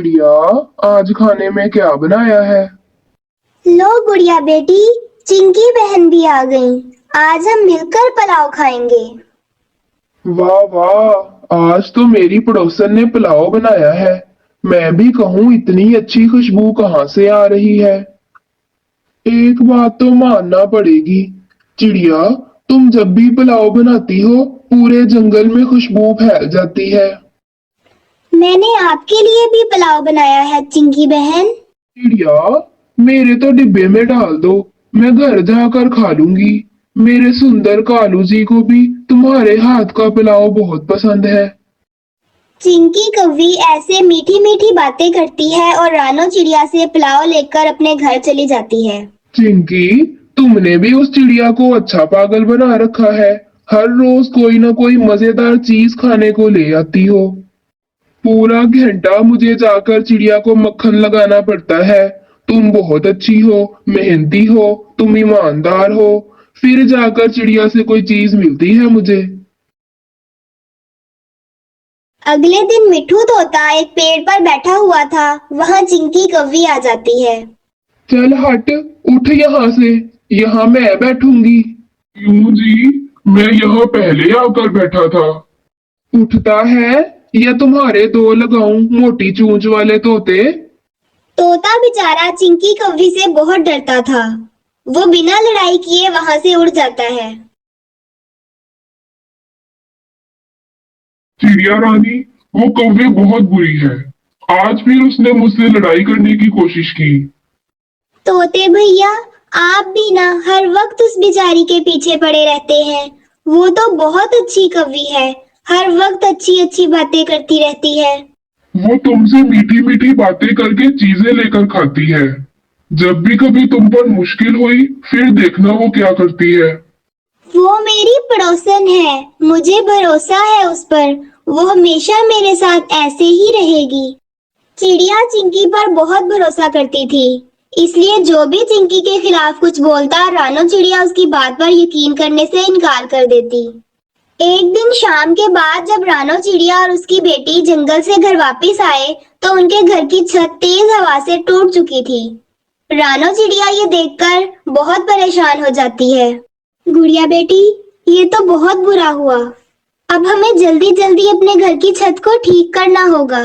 चिड़िया, आज खाने में क्या बनाया है? लो गुड़िया बेटी, चिंकी बहन भी आ गई। आज हम मिलकर पुलाव खाएंगे। वाह वाह, आज तो मेरी पड़ोसन ने पुलाव बनाया है। मैं भी कहूँ, इतनी अच्छी खुशबू कहाँ से आ रही है। एक बात तो मानना पड़ेगी, चिड़िया, तुम जब भी पुलाव बनाती हो पूरे जंगल में खुशबू फैल जाती है। मैंने आपके लिए भी पुलाव बनाया है चिंकी बहन। चिड़िया, मेरे तो डिब्बे में डाल दो, मैं घर जाकर खा लूंगी। मेरे सुंदर कालू जी को भी तुम्हारे हाथ का पुलाव बहुत पसंद है। चिंकी कौवी ऐसे मीठी मीठी बातें करती है और रानो चिड़िया से पुलाव लेकर अपने घर चली जाती है। चिंकी, तुमने भी उस चिड़िया को अच्छा पागल बना रखा है। हर रोज कोई ना कोई मजेदार चीज खाने को ले आती हो। पूरा घंटा मुझे जाकर चिड़िया को मक्खन लगाना पड़ता है। तुम बहुत अच्छी हो, मेहनती हो, तुम ईमानदार हो, फिर जाकर चिड़िया से कोई चीज मिलती है मुझे। अगले दिन मिठू तोता एक पेड़ पर बैठा हुआ था। वहाँ चिंकी कौवी आ जाती है। चल हट, उठ यहाँ से, यहाँ मैं बैठूंगी। क्यों जी, मैं यहाँ पहले आकर बैठा था। उठता है या तुम्हारे दो लगाऊं मोटी चूंच वाले तोते। तोता बेचारा चिंकी कौवी से बहुत डरता था। वो बिना लड़ाई किए वहाँ से उड़ जाता है। चिड़िया रानी, वो कौवे बहुत बुरी है। आज फिर उसने मुझसे लड़ाई करने की कोशिश की। तोते भैया, आप भी ना हर वक्त उस बेचारी के पीछे पड़े रहते हैं। वो तो बहुत अच्छी कवि है, हर वक्त अच्छी अच्छी बातें करती रहती है। वो तुमसे मीठी मीठी बातें करके चीजें लेकर खाती है। जब भी कभी तुम पर मुश्किल हुई, फिर देखना वो क्या करती है। वो मेरी पड़ोसन है, मुझे भरोसा है उस पर। वो हमेशा मेरे साथ ऐसे ही रहेगी। चिड़िया चिंकी पर बहुत भरोसा करती थी, इसलिए जो भी चिंकी के खिलाफ कुछ बोलता, रानो चिड़िया उसकी बात पर यकीन करने से इनकार कर देती। एक दिन शाम के बाद जब रानो चिड़िया और उसकी बेटी जंगल से घर वापस आए, तो उनके घर की छत तेज हवा से टूट चुकी थी। रानो चिड़िया ये देखकर बहुत परेशान हो जाती है। गुड़िया बेटी, ये तो बहुत बुरा हुआ। अब हमें जल्दी जल्दी अपने घर की छत को ठीक करना होगा।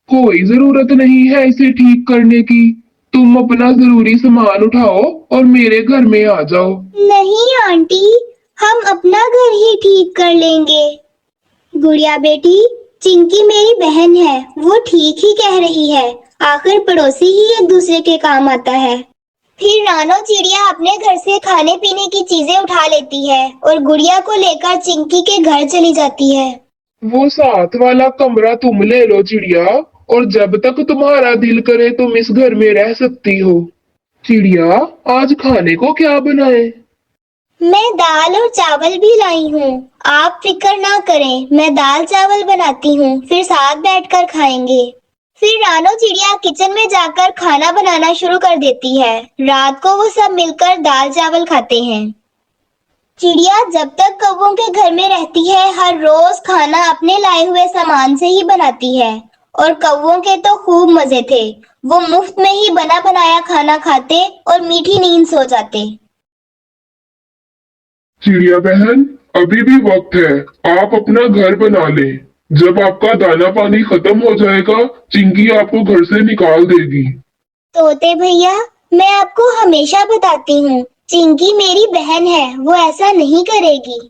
कोई जरूरत नहीं है इसे ठीक करने की। तुम अपना जरूरी सामान उठाओ और मेरे घर में आ जाओ। नहीं आंटी, हम अपना घर ही ठीक कर लेंगे। गुड़िया बेटी, चिंकी मेरी बहन है, वो ठीक ही कह रही है। आखिर पड़ोसी ही एक दूसरे के काम आता है। फिर रानो चिड़िया अपने घर से खाने पीने की चीजें उठा लेती है और गुड़िया को लेकर चिंकी के घर चली जाती है। वो साथ वाला कमरा तुम ले लो चिड़िया, और जब तक तुम्हारा दिल करे तुम इस घर में रह सकती हो। चिड़िया, आज खाने को क्या बनाए? मैं दाल और चावल भी लाई हूँ। आप फिक्र ना करें, मैं दाल चावल बनाती हूँ, फिर साथ बैठकर खाएंगे। फिर रानो चिड़िया किचन में जाकर खाना बनाना शुरू कर देती है। रात को वो सब मिलकर दाल चावल खाते हैं। चिड़िया जब तक कौवों के घर में रहती है, हर रोज खाना अपने लाए हुए सामान से ही बनाती है। और कौवों के तो खूब मजे थे। वो मुफ्त में ही बना बनाया खाना खाते और मीठी नींद सो जाते। चिड़िया बहन, अभी भी वक्त है, आप अपना घर बना लें। जब आपका दाना पानी खत्म हो जाएगा, चिंकी आपको घर से निकाल देगी। तोते भैया, मैं आपको हमेशा बताती हूँ, चिंकी मेरी बहन है, वो ऐसा नहीं करेगी।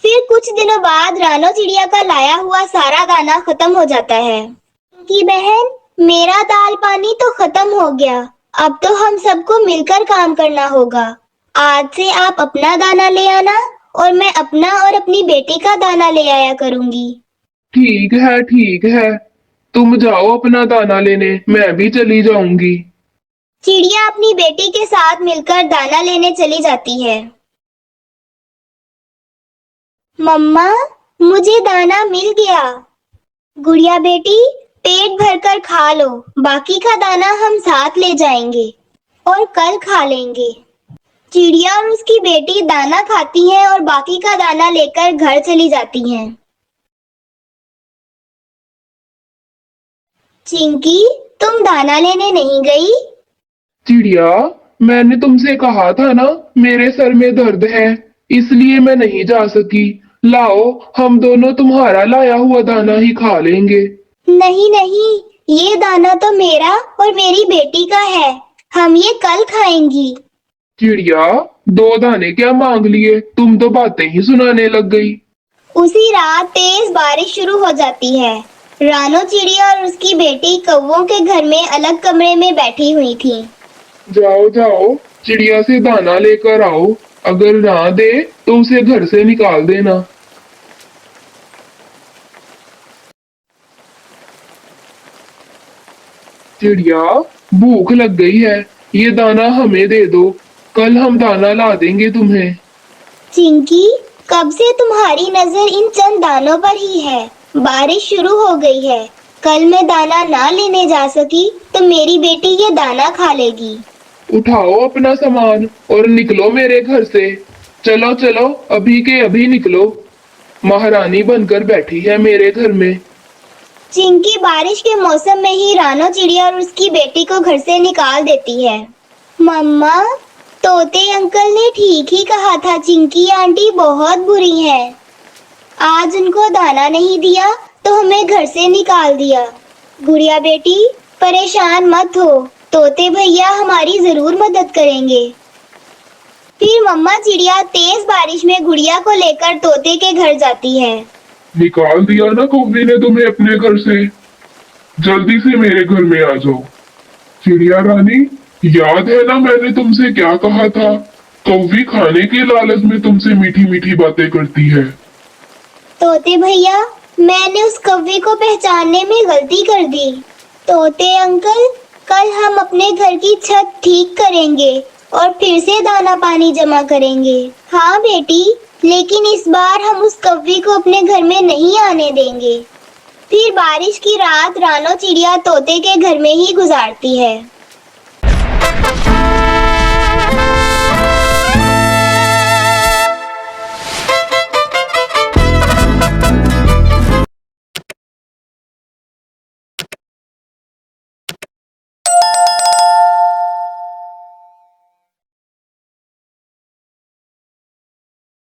फिर कुछ दिनों बाद रानो चिड़िया का लाया हुआ सारा दाना खत्म हो जाता है। चिंकी बहन, मेरा दाल पानी तो खत्म हो गया। अब तो हम सबको मिलकर काम करना होगा। आज से आप अपना दाना ले आना और मैं अपना और अपनी बेटी का दाना ले आया करूंगी। ठीक है, ठीक है, तुम जाओ अपना दाना लेने, मैं भी चली जाऊंगी। चिड़िया अपनी बेटी के साथ मिलकर दाना लेने चली जाती है। मम्मा, मुझे दाना मिल गया। गुड़िया बेटी, पेट भरकर खा लो, बाकी का दाना हम साथ ले जाएंगे और कल खा लेंगे। चिड़िया और उसकी बेटी दाना खाती हैं और बाकी का दाना लेकर घर चली जाती हैं। चिंकी, तुम दाना लेने नहीं गई? चिड़िया, मैंने तुमसे कहा था ना, मेरे सर में दर्द है, इसलिए मैं नहीं जा सकी। लाओ, हम दोनों तुम्हारा लाया हुआ दाना ही खा लेंगे। नहीं नहीं, ये दाना तो मेरा और मेरी बेटी का है। हम ये कल खाएंगी। चिड़िया, दो दाने क्या मांग लिए, तुम तो बातें ही सुनाने लग गई। उसी रात तेज बारिश शुरू हो जाती है। रानो चिड़िया और उसकी बेटी कौवों के घर में अलग कमरे में बैठी हुई थी। जाओ जाओ, चिड़िया से दाना लेकर आओ, अगर ना दे तो उसे घर से निकाल देना। चिड़िया, भूख लग गई है, ये दाना हमें दे दो, कल हम दाना ला देंगे तुम्हें। चिंकी, कब से तुम्हारी नजर इन चंद दानों पर ही है? बारिश शुरू हो गई है। कल मैं दाना ना लेने जा सकी तो मेरी बेटी ये दाना खा लेगी। उठाओ अपना सामान और निकलो मेरे घर से। चलो चलो, अभी के अभी निकलो, महारानी बनकर बैठी है मेरे घर में। चिंकी बारिश के मौसम में ही रानो चिड़िया और उसकी बेटी को घर से निकाल देती है। मम्मा, तोते अंकल ने ठीक ही कहा था, चिंकी आंटी बहुत बुरी है। आज उनको दाना नहीं दिया तो हमें घर से निकाल दिया। गुड़िया बेटी, परेशान मत हो, तोते भैया हमारी जरूर मदद करेंगे। फिर मम्मा चिड़िया तेज बारिश में गुड़िया को लेकर तोते के घर जाती है। निकाल दिया ना कौवे ने तुम्हें अपने घर से, जल्दी से मेरे घर में आ जाओ। चिड़िया रानी, याद है ना मैंने तुमसे क्या कहा था, कौवी खाने के लालच में तुमसे मीठी मीठी बातें करती है। तोते भैया, मैंने उस कौवे को पहचानने में गलती कर दी। तोते अंकल, कल हम अपने घर की छत ठीक करेंगे और फिर से दाना पानी जमा करेंगे। हाँ बेटी, लेकिन इस बार हम उस कौवे को अपने घर में नहीं आने देंगे। फिर बारिश की रात रानो चिड़िया तोते के घर में ही गुजारती है।